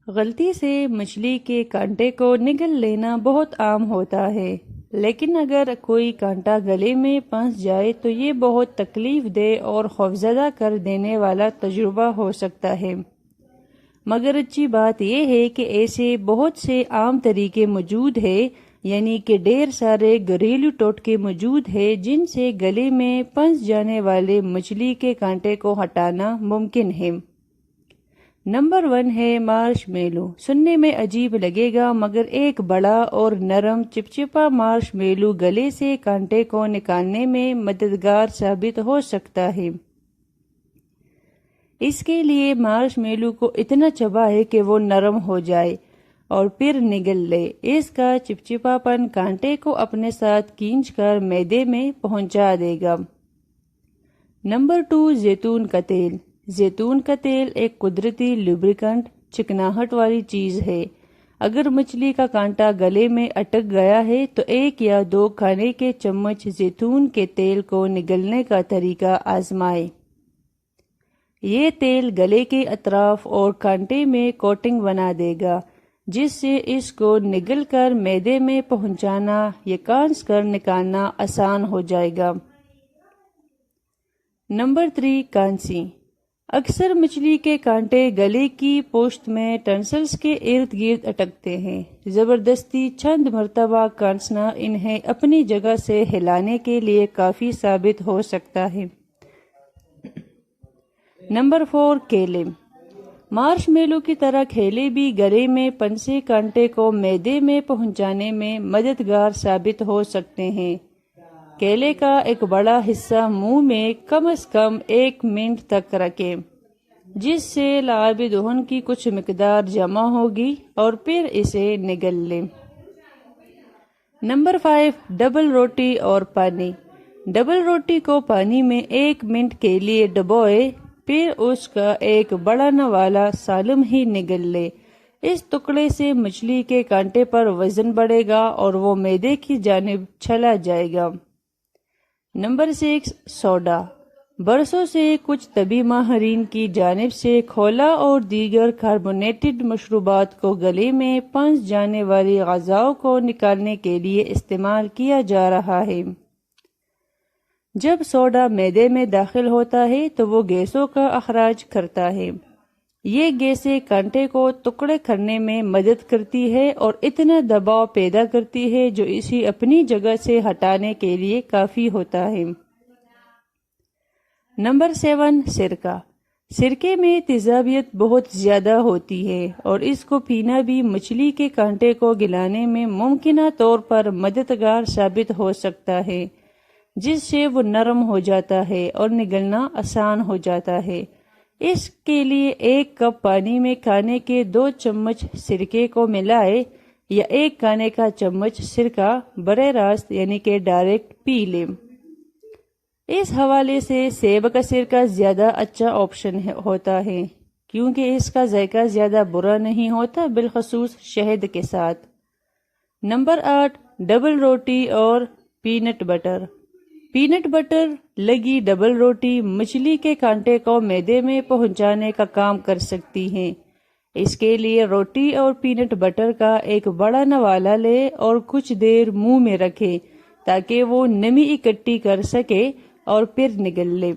غلطی سے مچھلی کے کانٹے کو نگل لینا بہت عام ہوتا ہے، لیکن اگر کوئی کانٹا گلے میں پھنس جائے تو یہ بہت تکلیف دہ اور خوفزدہ کر دینے والا تجربہ ہو سکتا ہے۔ مگر اچھی بات یہ ہے کہ ایسے بہت سے عام طریقے موجود ہیں، یعنی کہ ڈھیر سارے گھریلو ٹوٹکے موجود ہیں جن سے گلے میں پھنس جانے والے مچھلی کے کانٹے کو ہٹانا ممکن ہے۔ نمبر 1 ہے مارش میلو۔ سننے میں عجیب لگے گا مگر ایک بڑا اور نرم چپچپا مارش میلو گلے سے کانٹے کو نکالنے میں مددگار ثابت ہو سکتا ہے۔ اس کے لیے مارش میلو کو اتنا چبائے کہ وہ نرم ہو جائے اور پھر نگل لے۔ اس کا چپچپا پن کانٹے کو اپنے ساتھ کھینچ کر معدے میں پہنچا دے گا۔ نمبر 2 زیتون کا تیل۔ زیتون کا تیل ایک قدرتی لوبریکنٹ چکناہٹ والی چیز ہے۔ اگر مچھلی کا کانٹا گلے میں اٹک گیا ہے تو 1 یا 2 کھانے کے چمچ زیتون کے تیل کو نگلنے کا طریقہ آزمائے۔ یہ تیل گلے کے اطراف اور کانٹے میں کوٹنگ بنا دے گا، جس سے اس کو نگل کر معدے میں پہنچانا یا کانس کر نکالنا آسان ہو جائے گا۔ نمبر 3 کانسی۔ اکثر مچھلی کے کانٹے گلے کی پوشت میں ٹنسلز کے ارد گرد اٹکتے ہیں۔ زبردستی چند مرتبہ کانسنا انہیں اپنی جگہ سے ہلانے کے لیے کافی ثابت ہو سکتا ہے۔ نمبر 4 کیلے۔ مارش میلو کی طرح کیلے بھی گلے میں پھنسے کانٹے کو معدے میں پہنچانے میں مددگار ثابت ہو سکتے ہیں۔ کیلے کا ایک بڑا حصہ منہ میں کم از کم 1 منٹ تک رکھیں، جس سے لعاب دہن کی کچھ مقدار جمع ہوگی اور پھر اسے نگل لیں۔ نمبر 5 ڈبل روٹی اور پانی۔ ڈبل روٹی کو پانی میں 1 منٹ کے لیے ڈبوئے، پھر اس کا ایک بڑھانا والا سالم ہی نگل لے۔ اس ٹکڑے سے مچھلی کے کانٹے پر وزن بڑھے گا اور وہ معدے کی جانب چلا جائے گا۔ Number 6 soda. برسوں سے کچھ طبی ماہرین کی جانب سے کھولا اور دیگر کاربونیٹڈ مشروبات کو گلے میں پھنس جانے والی غذاؤں کو نکالنے کے لیے استعمال کیا جا رہا ہے۔ جب سوڈا معدے میں داخل ہوتا ہے تو وہ گیسوں کا اخراج کرتا ہے۔ یہ گیسیں کانٹے کو ٹکڑے کرنے میں مدد کرتی ہے اور اتنا دباؤ پیدا کرتی ہے جو اسے اپنی جگہ سے ہٹانے کے لیے کافی ہوتا ہے۔ نمبر 7 سرکہ۔ سرکے میں تیزابیت بہت زیادہ ہوتی ہے اور اس کو پینا بھی مچھلی کے کانٹے کو گلانے میں ممکنہ طور پر مددگار ثابت ہو سکتا ہے، جس سے وہ نرم ہو جاتا ہے اور نگلنا آسان ہو جاتا ہے۔ اس کے لیے 1 کپ پانی میں کھانے کے 2 چمچ سرکے کو ملائے یا 1 کھانے کا چمچ سرکہ براہ راست یعنی کہ ڈائریکٹ پی لیں۔ اس حوالے سے سیب کا سرکہ زیادہ اچھا آپشن ہوتا ہے کیونکہ اس کا ذائقہ زیادہ برا نہیں ہوتا، بالخصوص شہد کے ساتھ۔ نمبر 8 ڈبل روٹی اور پینٹ بٹر۔ پینٹ بٹر لگی ڈبل روٹی مچھلی کے کانٹے کو معدے میں پہنچانے کا کام کر سکتی ہے۔ اس کے لیے روٹی اور پینٹ بٹر کا ایک بڑا نوالا لے اور کچھ دیر منہ میں رکھے تاکہ وہ نمی اکٹھی کر سکے اور پھر نگل لے۔